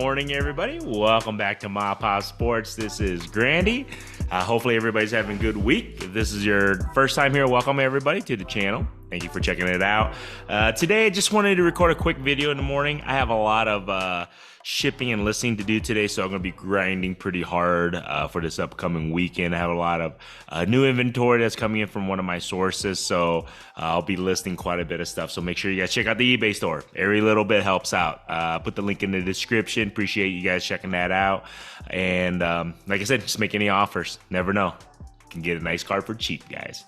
morning, everybody. Welcome back to MAPOP Sports. This is Grandy. Hopefully everybody's having a good week. If this is your first time here, welcome everybody to the channel. Thank you for checking it out. Today, I just wanted to record a quick video in the morning. I have a lot of shipping and listing to do today, so I'm going to be grinding pretty hard for this upcoming weekend. I have a lot of new inventory that's coming in from one of my sources, so I'll be listing quite a bit of stuff. So make sure you guys check out the eBay store. Every little bit helps out. Put the link in the description. Appreciate you guys checking that out. And like I said, just make any offers. Never know. You can get a nice card for cheap, guys.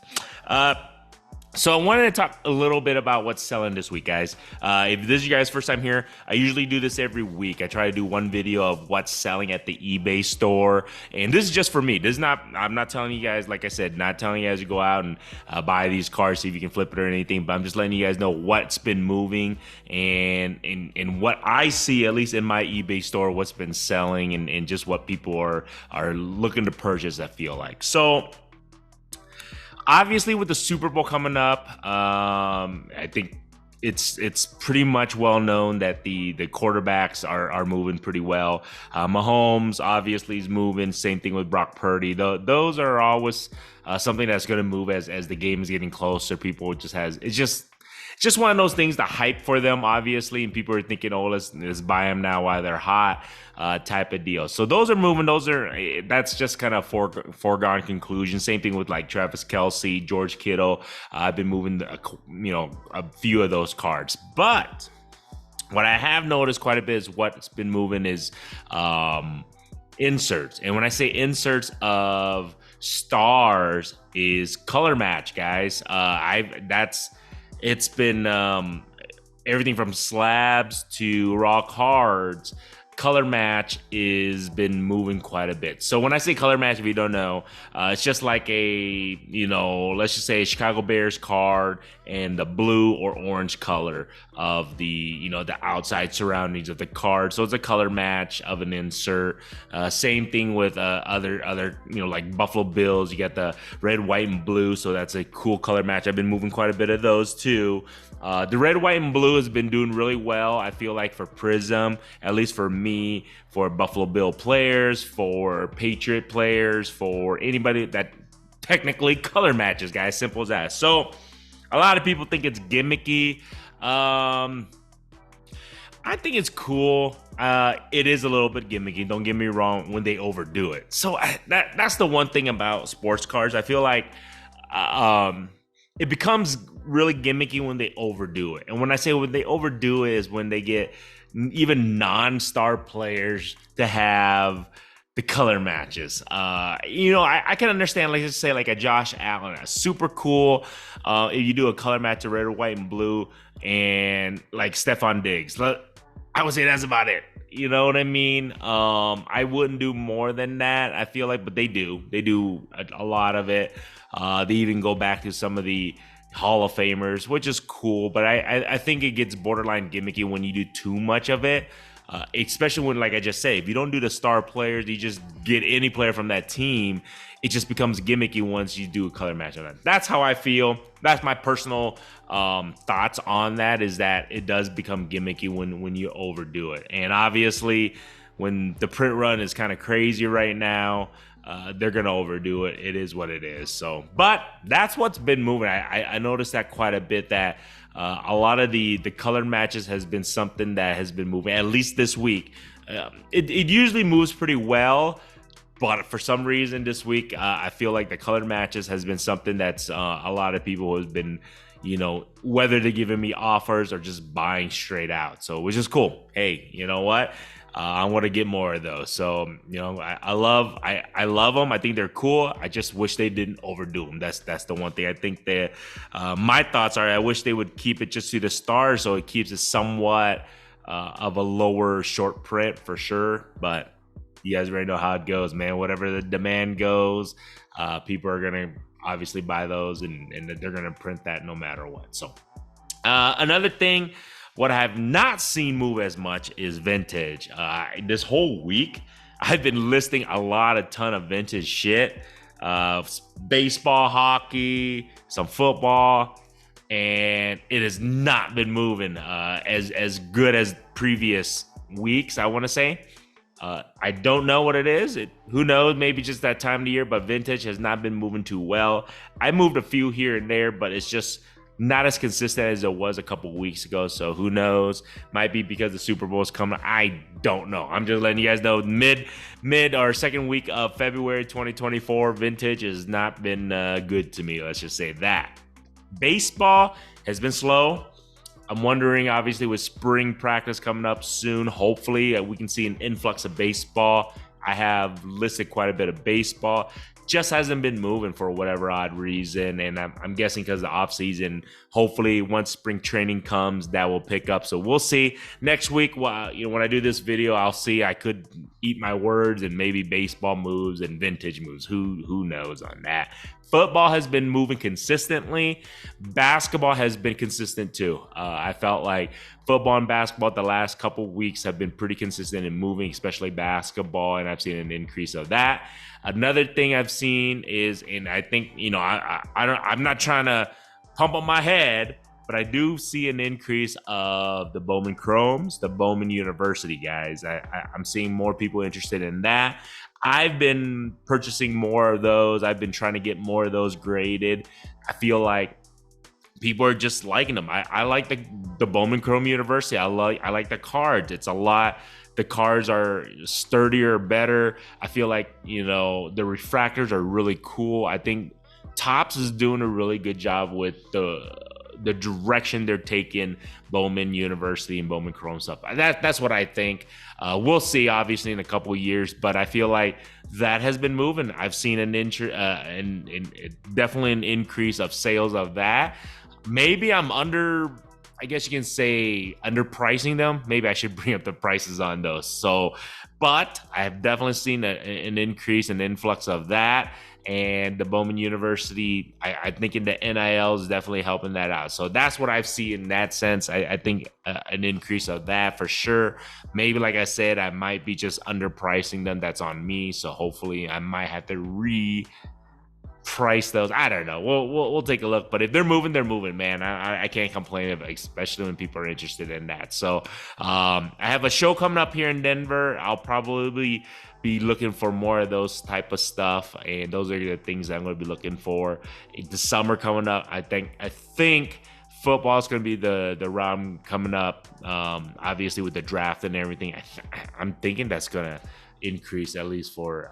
So I wanted to talk a little bit about what's selling this week, guys. If this is your guys' first time here, I usually do this every week. I try to do one video of what's selling at the eBay store. And this is just for me. This is not, I'm not telling you guys, like I said, not telling you guys to go out and buy these cards, see if you can flip it or anything. But I'm just letting you guys know what's been moving and what I see, at least in my eBay store, what's been selling and just what people are looking to purchase, I feel like. So obviously, with the Super Bowl coming up, I think it's pretty much well known that the quarterbacks are moving pretty well. Mahomes obviously is moving. Same thing with Brock Purdy. Those are always something that's going to move as the game is getting closer. People it's just one of those things, the hype for them, obviously, and people are thinking, oh, let's buy them now while they're hot, type of deal. So those are moving. That's just kind of foregone conclusion. Same thing with like Travis Kelce, George Kittle. I've been moving, a few of those cards. But what I have noticed quite a bit is what's been moving is inserts. And when I say inserts of stars, is color match, guys. It's been everything from slabs to raw cards. Color match is been moving quite a bit. So when I say color match, if you don't know, it's just like let's just say a Chicago Bears card and the blue or orange color of the outside surroundings of the card. So it's a color match of an insert. Same thing with other like Buffalo Bills. You got the red, white, and blue. So that's a cool color match. I've been moving quite a bit of those too. The red, white, and blue has been doing really well, I feel like, for Prism, at least for me, for Buffalo Bill players, for Patriot players, for anybody that technically color matches, guys. Simple as that. So a lot of people think it's gimmicky. I think it's cool. It is a little bit gimmicky. Don't get me wrong when they overdo it. So that's the one thing about sports cards. I feel like it becomes really gimmicky when they overdo it. And when I say when they overdo it is when they get even non-star players to have the color matches. I can understand, like, let's say like a Josh Allen. That's super cool. If you do a color match of red, white, and blue, and like Stephon Diggs, I would say that's about it. You know what I mean? I wouldn't do more than that, I feel like, but they do a lot of it. They even go back to some of the Hall of Famers, which is cool, but I think it gets borderline gimmicky when you do too much of it, especially when, like I just said, if you don't do the star players, you just get any player from that team, it just becomes gimmicky once you do a color match on that. That's how I feel. That's my personal thoughts on that, is that it does become gimmicky when you overdo it. And obviously, when the print run is kind of crazy right now, they're gonna overdo it. It is what it is. So, but that's what's been moving. I noticed that quite a bit, that a lot of the color matches has been something that has been moving, at least this week. It usually moves pretty well, but for some reason this week, I feel like the color matches has been something that's a lot of people have been, whether they're giving me offers or just buying straight out. So, which is cool. Hey, you know what? I want to get more of those. So, I love them. I think they're cool. I just wish they didn't overdo them. That's the one thing. I think that my thoughts are, I wish they would keep it just to the stars, so it keeps it somewhat of a lower short print for sure. But you guys already know how it goes, man. Whatever the demand goes, people are gonna obviously buy those, and they're gonna print that no matter what. So another thing, what I have not seen move as much is vintage. This whole week, I've been listing a ton of vintage shit. Baseball, hockey, some football, and it has not been moving as good as previous weeks, I want to say. I don't know what it is. Who knows? Maybe just that time of the year, but vintage has not been moving too well. I moved a few here and there, but it's just not as consistent as it was a couple weeks ago. So who knows? Might be because the Super Bowl is coming. I don't know. I'm just letting you guys know mid or second week of February 2024, vintage has not been good to me. Let's just say that. Baseball has been slow. I'm wondering, obviously, with spring practice coming up soon, hopefully we can see an influx of baseball. I have listed quite a bit of baseball. Just hasn't been moving for whatever odd reason, and I'm guessing because the off season. Hopefully, once spring training comes, that will pick up. So we'll see next week. When I do this video, I'll see. I could eat my words, and maybe baseball moves and vintage moves. Who knows on that? Football has been moving consistently. Basketball has been consistent too. I felt like football and basketball the last couple weeks have been pretty consistent in moving, especially basketball, and I've seen an increase of that. Another thing I've seen is, and I think, I'm not trying to pump on my head, but I do see an increase of the Bowman Chromes, the Bowman University guys. I'm seeing more people interested in that. I've been purchasing more of those. I've been trying to get more of those graded. I feel like people are just liking them. I like the Bowman Chrome University. I like the cards. It's a lot. The cards are sturdier, better. I feel like, the refractors are really cool. I think Topps is doing a really good job with the direction they're taking Bowman University and Bowman Chrome stuff. That's what I think. We'll see, obviously, in a couple of years, but I feel like that has been moving. I've seen definitely an increase of sales of that. Maybe I'm I guess you can say underpricing them. Maybe I should bring up the prices on those. But I have definitely seen an increase, an influx of that. And the Bowman University, I think in the NIL is definitely helping that out. So that's what I've seen in that sense. I think an increase of that for sure. Maybe, like I said, I might be just underpricing them. That's on me. So hopefully I might have to price those. I don't know. We'll take a look. But if they're moving, man. I can't complain, especially when people are interested in that. So I have a show coming up here in Denver. I'll probably be looking for more of those type of stuff, and those are the things that I'm going to be looking for. The summer coming up, I think football is going to be the round coming up. Obviously with the draft and everything, I'm thinking that's going to increase, at least for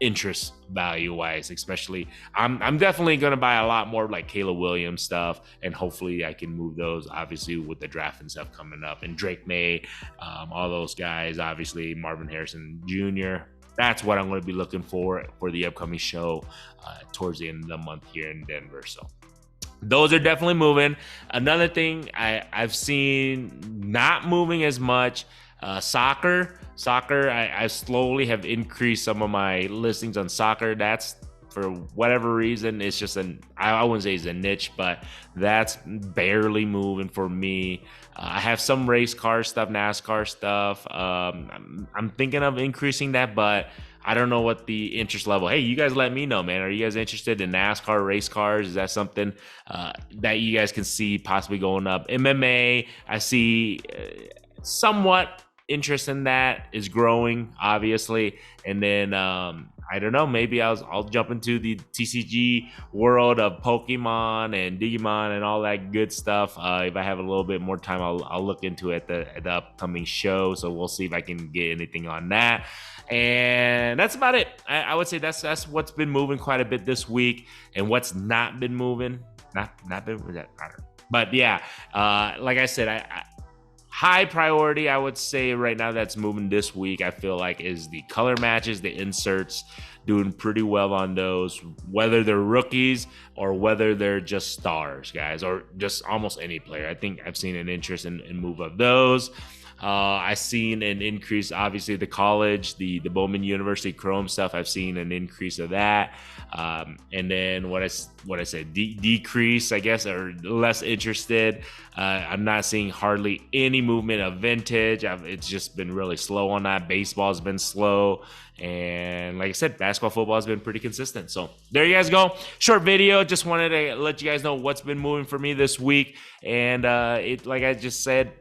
interest value wise. Especially I'm definitely gonna buy a lot more like Caleb Williams stuff, and hopefully I can move those, obviously with the draft and stuff coming up, and Drake May, all those guys, obviously Marvin Harrison Jr. That's what I'm going to be looking for the upcoming show towards the end of the month here in Denver. So those are definitely moving. Another thing I've seen not moving as much, soccer. I slowly have increased some of my listings on soccer. That's, for whatever reason, it's just I wouldn't say it's a niche, but that's barely moving for me. I have some race car stuff, NASCAR stuff. I'm thinking of increasing that, but I don't know what the interest level. Hey, you guys let me know, man. Are you guys interested in NASCAR race cars? Is that something that you guys can see possibly going up? MMA, I see somewhat interest in that is growing, obviously. And then I don't know, maybe I'll jump into the TCG world of Pokemon and Digimon and all that good stuff. If I have a little bit more time, I'll look into it at the upcoming show. So we'll see if I can get anything on that. And that's about it. I would say that's what's been moving quite a bit this week, and what's not been moving. Not been, I don't know. But yeah, like I said, high priority, I would say right now that's moving this week, I feel like, is the color matches, the inserts, doing pretty well on those, whether they're rookies or whether they're just stars, guys, or just almost any player. I think I've seen an interest in move of those. I've seen an increase, obviously the college, the Bowman University Chrome stuff. I've seen an increase of that. And then what I said, decrease, I guess, or less interested. I'm not seeing hardly any movement of vintage. It's just been really slow on that. Baseball's been slow. And like I said, basketball, football has been pretty consistent. So there you guys go. Short video. Just wanted to let you guys know what's been moving for me this week. And like I just said,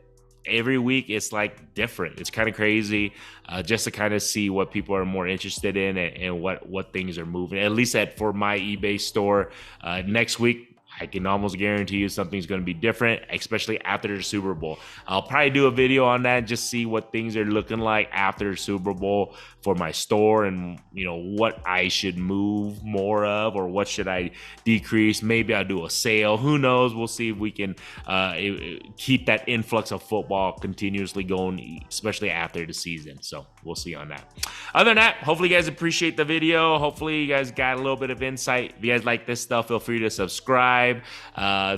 every week it's like different. It's kind of crazy, just to kind of see what people are more interested in, and what things are moving. At least for my eBay store, next week, I can almost guarantee you something's going to be different, especially after the Super Bowl. I'll probably do a video on that, just see what things are looking like after the Super Bowl for my store, and what I should move more of, or what should I decrease. Maybe I'll do a sale. Who knows? We'll see if we can keep that influx of football continuously going, especially after the season. So we'll see on that. Other than that, hopefully you guys appreciate the video. Hopefully you guys got a little bit of insight. If you guys like this stuff, feel free to subscribe.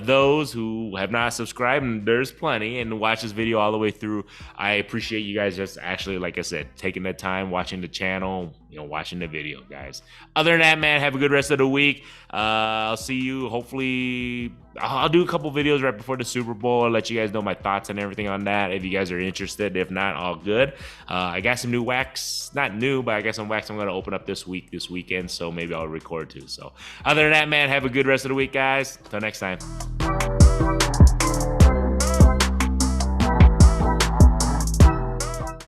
Those who have not subscribed, and there's plenty, and watch this video all the way through, I appreciate you guys just actually, like I said, taking the time, watching the channel, watching the video, guys. Other than that, man, have a good rest of the week. I'll see you, hopefully. I'll do a couple videos right before the Super Bowl. I'll let you guys know my thoughts and everything on that if you guys are interested. If not, all good. I got some new wax, not new, but I got some wax I'm going to open up this weekend, so maybe I'll record too. So other than that, man, have a good rest of the week, guys. Until next time.